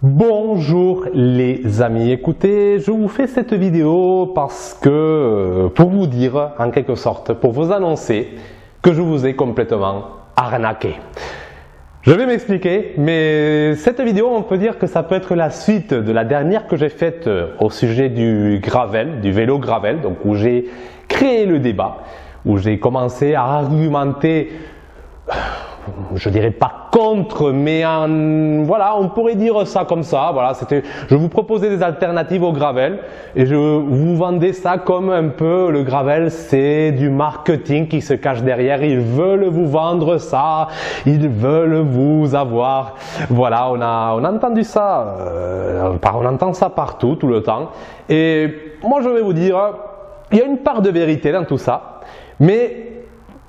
Bonjour les amis, écoutez, je vous fais cette vidéo parce que, pour vous dire en quelque sorte, pour vous annoncer que je vous ai complètement arnaqué. Je vais m'expliquer, mais cette vidéo, on peut dire que ça peut être la suite de la dernière que j'ai faite au sujet du gravel, du vélo gravel, donc où j'ai créé le débat, où j'ai commencé à argumenter, je dirais pas contre, mais voilà, on pourrait dire ça comme ça. Voilà, je vous proposais des alternatives au gravel et je vous vendais ça comme un peu le gravel, c'est du marketing qui se cache derrière. Ils veulent vous vendre ça, ils veulent vous avoir. Voilà, on a entendu ça, on entend ça partout, tout le temps. Et moi, je vais vous dire, il y a une part de vérité dans tout ça, mais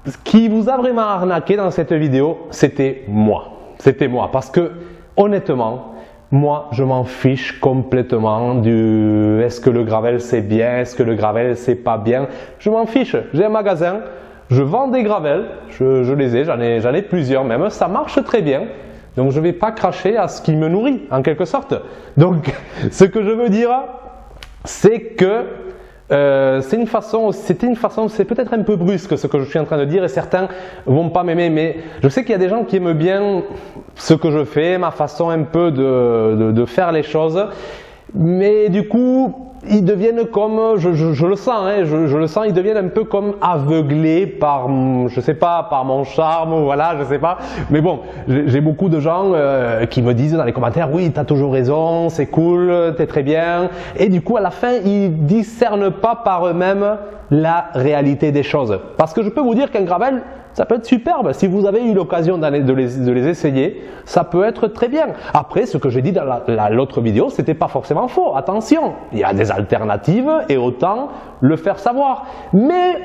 ce qui vous a vraiment arnaqué dans cette vidéo, c'était moi. C'était moi. Parce que, honnêtement, moi, je m'en fiche complètement du est-ce que le gravel c'est bien, est-ce que le gravel c'est pas bien. Je m'en fiche. J'ai un magasin, je vends des gravels, je les ai, j'en ai plusieurs même. Ça marche très bien. Donc, je ne vais pas cracher à ce qui me nourrit, en quelque sorte. Donc, ce que je veux dire, c'est que c'est peut-être un peu brusque ce que je suis en train de dire et certains vont pas m'aimer, mais je sais qu'il y a des gens qui aiment bien ce que je fais, ma façon un peu de faire les choses, mais du coup ils deviennent comme, je le sens, hein, je le sens, ils deviennent un peu comme aveuglés par, je sais pas, par mon charme, voilà, je sais pas. Mais bon, j'ai beaucoup de gens qui me disent dans les commentaires, oui, t'as toujours raison, c'est cool, t'es très bien. Et du coup, à la fin, ils discernent pas par eux-mêmes la réalité des choses. Parce que je peux vous dire qu'un gravel, ça peut être superbe. Si vous avez eu l'occasion de les essayer, ça peut être très bien. Après, ce que j'ai dit dans l'autre vidéo, c'était pas forcément faux. Attention, il y a des alternatives et autant le faire savoir. Mais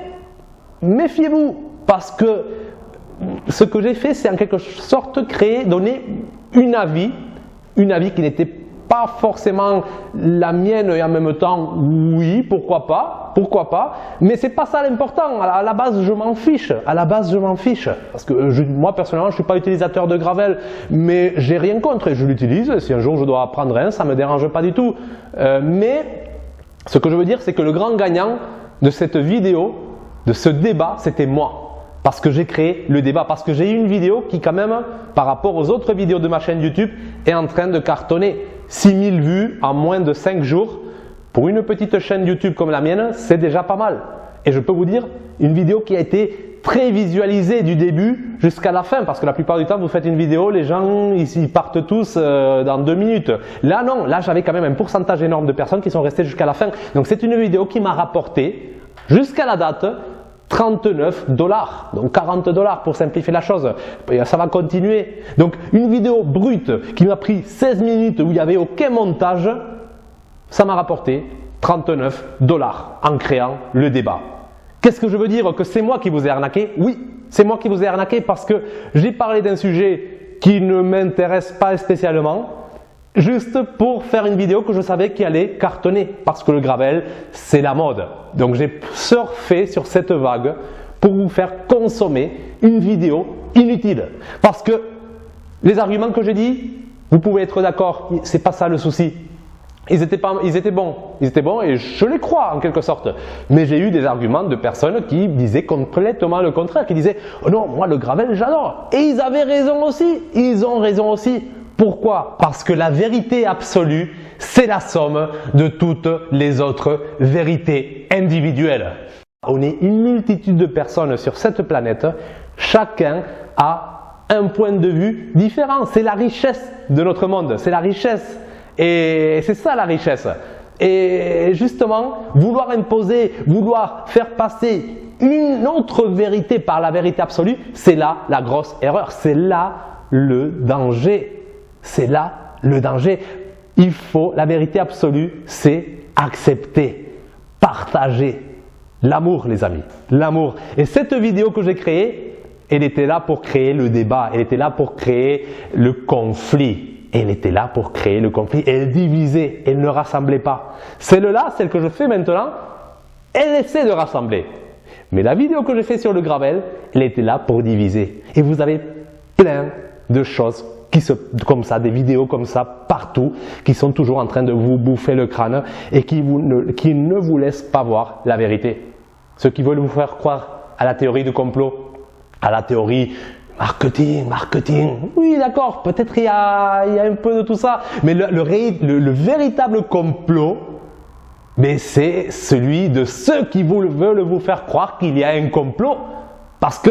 méfiez-vous, parce que ce que j'ai fait, c'est en quelque sorte donner un avis qui n'était pas forcément la mienne et en même temps, oui, pourquoi pas, mais c'est pas ça l'important. À la base, je m'en fiche. Parce que moi, personnellement, je suis pas utilisateur de gravel, mais j'ai rien contre et je l'utilise. Si un jour je dois prendre un, ça me dérange pas du tout. Mais ce que je veux dire, c'est que le grand gagnant de cette vidéo, de ce débat, c'était moi. Parce que j'ai créé le débat, parce que j'ai eu une vidéo qui quand même, par rapport aux autres vidéos de ma chaîne YouTube, est en train de cartonner. 6000 vues en moins de 5 jours, pour une petite chaîne YouTube comme la mienne, c'est déjà pas mal. Et je peux vous dire, une vidéo qui a été très visualisée du début jusqu'à la fin, parce que la plupart du temps, vous faites une vidéo, les gens ils partent tous dans 2 minutes. Là non, là j'avais quand même un pourcentage énorme de personnes qui sont restées jusqu'à la fin. Donc c'est une vidéo qui m'a rapporté, jusqu'à la date, 39 $, donc 40 $ pour simplifier la chose. Ça va continuer. Donc une vidéo brute qui m'a pris 16 minutes où il n'y avait aucun montage, ça m'a rapporté 39 $ en créant le débat. Qu'est-ce que je veux dire? Que c'est moi qui vous ai arnaqué? Oui, c'est moi qui vous ai arnaqué parce que j'ai parlé d'un sujet qui ne m'intéresse pas spécialement, juste pour faire une vidéo que je savais qui allait cartonner, parce que le gravel, c'est la mode. Donc j'ai surfé sur cette vague pour vous faire consommer une vidéo inutile. Parce que les arguments que j'ai dit, vous pouvez être d'accord, c'est pas ça le souci. Ils étaient bons et je les crois en quelque sorte. Mais j'ai eu des arguments de personnes qui disaient complètement le contraire, qui disaient « Oh non, moi le gravel j'adore ». Et ils avaient raison aussi, ils ont raison aussi. Pourquoi? Parce que la vérité absolue, c'est la somme de toutes les autres vérités individuelles. On est une multitude de personnes sur cette planète, chacun a un point de vue différent. C'est la richesse de notre monde, c'est la richesse. Et c'est ça la richesse. Et justement, vouloir imposer, vouloir faire passer une autre vérité par la vérité absolue, c'est là la grosse erreur, c'est là le danger. C'est là le danger. La vérité absolue, c'est accepter, partager. L'amour, les amis, l'amour. Et cette vidéo que j'ai créée, elle était là pour créer le débat, elle était là pour créer le conflit. Elle était là pour créer le conflit. Elle divisait, elle ne rassemblait pas. Celle-là, celle que je fais maintenant, elle essaie de rassembler. Mais la vidéo que j'ai fait sur le gravel, elle était là pour diviser. Et vous avez plein de choses comme ça, des vidéos comme ça partout, qui sont toujours en train de vous bouffer le crâne et qui ne vous laissent pas voir la vérité. Ceux qui veulent vous faire croire à la théorie du complot, à la théorie marketing. Oui, d'accord, peut-être il y a un peu de tout ça, mais le véritable complot, mais c'est celui de ceux qui veulent vous faire croire qu'il y a un complot, parce que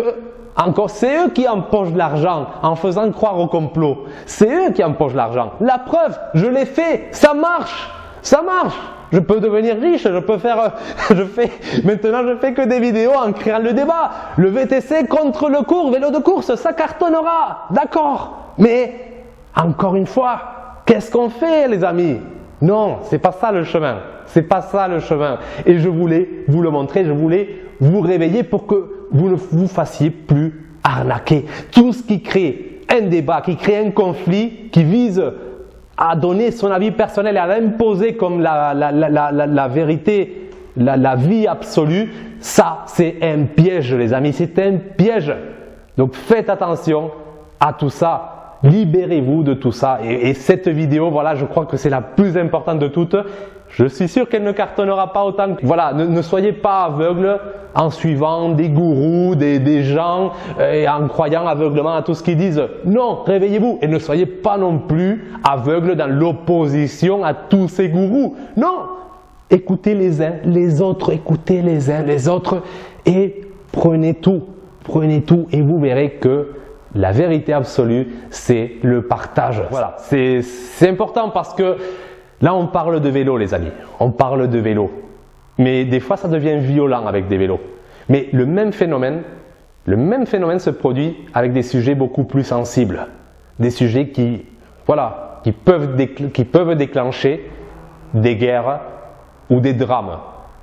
encore, c'est eux qui empochent de l'argent en faisant croire au complot. C'est eux qui empochent de l'argent. La preuve, je l'ai fait, ça marche, ça marche. Je peux devenir riche, maintenant je fais que des vidéos en créant le débat. Le VTC contre le vélo de course, ça cartonnera, d'accord. Mais, encore une fois, qu'est-ce qu'on fait les amis? Non, c'est pas ça le chemin. C'est pas ça le chemin. Et je voulais vous le montrer, je voulais vous réveiller pour que vous ne vous fassiez plus arnaquer. Tout ce qui crée un débat, qui crée un conflit, qui vise à donner son avis personnel et à l'imposer comme la vérité, la vie absolue, ça c'est un piège les amis, c'est un piège. Donc faites attention à tout ça. Libérez-vous de tout ça et cette vidéo, voilà, je crois que c'est la plus importante de toutes. Je suis sûr qu'elle ne cartonnera pas autant. Voilà, ne soyez pas aveugles en suivant des gourous, des gens et en croyant aveuglement à tout ce qu'ils disent. Non, réveillez-vous et ne soyez pas non plus aveugles dans l'opposition à tous ces gourous. Non, écoutez les uns, les autres, écoutez les uns, les autres et prenez tout et vous verrez que la vérité absolue, c'est le partage. Voilà, c'est important parce que là, on parle de vélo, les amis. On parle de vélo. Mais des fois, ça devient violent avec des vélos. Mais le même phénomène se produit avec des sujets beaucoup plus sensibles. Des sujets qui peuvent déclencher des guerres ou des drames.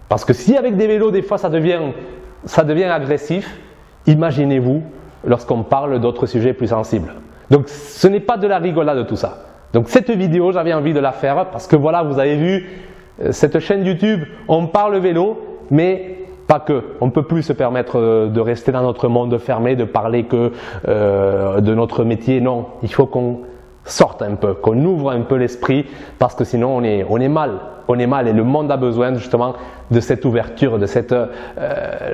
Parce que si avec des vélos, des fois, ça devient agressif, imaginez-vous lorsqu'on parle d'autres sujets plus sensibles. Donc, ce n'est pas de la rigolade tout ça. Donc cette vidéo, j'avais envie de la faire parce que voilà, vous avez vu cette chaîne YouTube, on parle vélo, mais pas que. On ne peut plus se permettre de rester dans notre monde fermé, de parler que de notre métier. Non, il faut qu'on sorte un peu, qu'on ouvre un peu l'esprit parce que sinon on est mal. On est mal et le monde a besoin justement de cette ouverture, de cette,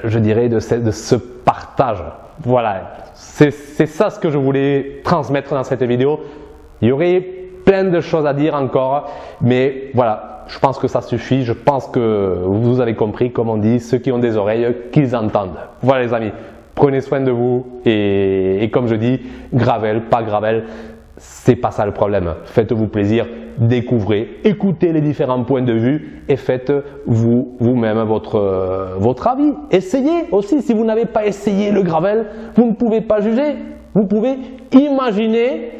je dirais, de ce partage. Voilà, c'est ça ce que je voulais transmettre dans cette vidéo. Il y aurait plein de choses à dire encore, mais voilà, je pense que ça suffit. Je pense que vous avez compris, comme on dit, ceux qui ont des oreilles, qu'ils entendent. Voilà les amis, prenez soin de vous et comme je dis, Gravel, pas Gravel, c'est pas ça le problème. Faites-vous plaisir, découvrez, écoutez les différents points de vue et faites vous-même votre avis. Essayez aussi, si vous n'avez pas essayé le Gravel, vous ne pouvez pas juger. Vous pouvez imaginer,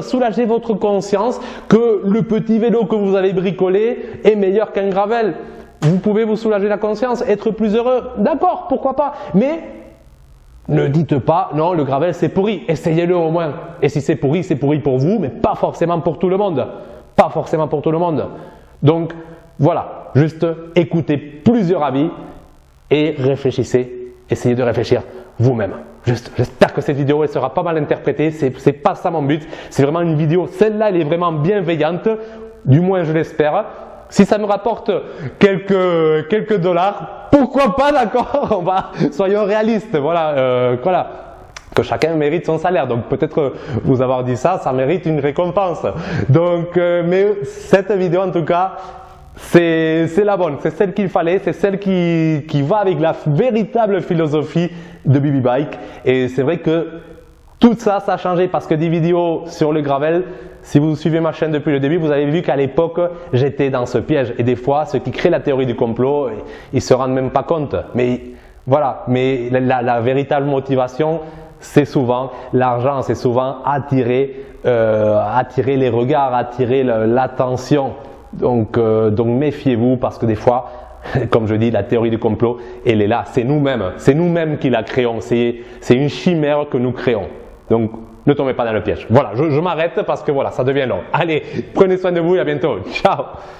soulager votre conscience que le petit vélo que vous avez bricolé est meilleur qu'un Gravel. Vous pouvez vous soulager la conscience, être plus heureux. D'accord, pourquoi pas. Mais ne dites pas, non, le Gravel c'est pourri, essayez-le au moins. Et si c'est pourri pour vous, mais pas forcément pour tout le monde. Pas forcément pour tout le monde. Donc, voilà, juste écoutez plusieurs avis et réfléchissez, essayez de réfléchir vous-même. J'espère que cette vidéo elle sera pas mal interprétée, c'est pas ça mon but, c'est vraiment une vidéo, celle-là elle est vraiment bienveillante, du moins je l'espère. Si ça me rapporte quelques dollars, pourquoi pas, d'accord? Soyons réalistes, voilà, que chacun mérite son salaire. Donc peut-être vous avoir dit ça, ça mérite une récompense. Donc, mais cette vidéo en tout cas, c'est la bonne, c'est celle qu'il fallait, c'est celle qui va avec la véritable philosophie de BB Bike. Et c'est vrai que tout ça, ça a changé parce que des vidéos sur le Gravel, si vous suivez ma chaîne depuis le début, vous avez vu qu'à l'époque, j'étais dans ce piège. Et des fois, ceux qui créent la théorie du complot, ils se rendent même pas compte. Mais voilà, mais la véritable motivation, c'est souvent l'argent, c'est souvent attirer les regards, attirer l'attention. Donc méfiez-vous parce que des fois, comme je dis, la théorie du complot, elle est là. C'est nous-mêmes qui la créons. C'est une chimère que nous créons. Donc, ne tombez pas dans le piège. Voilà, je m'arrête parce que voilà, ça devient long. Allez, prenez soin de vous et à bientôt. Ciao!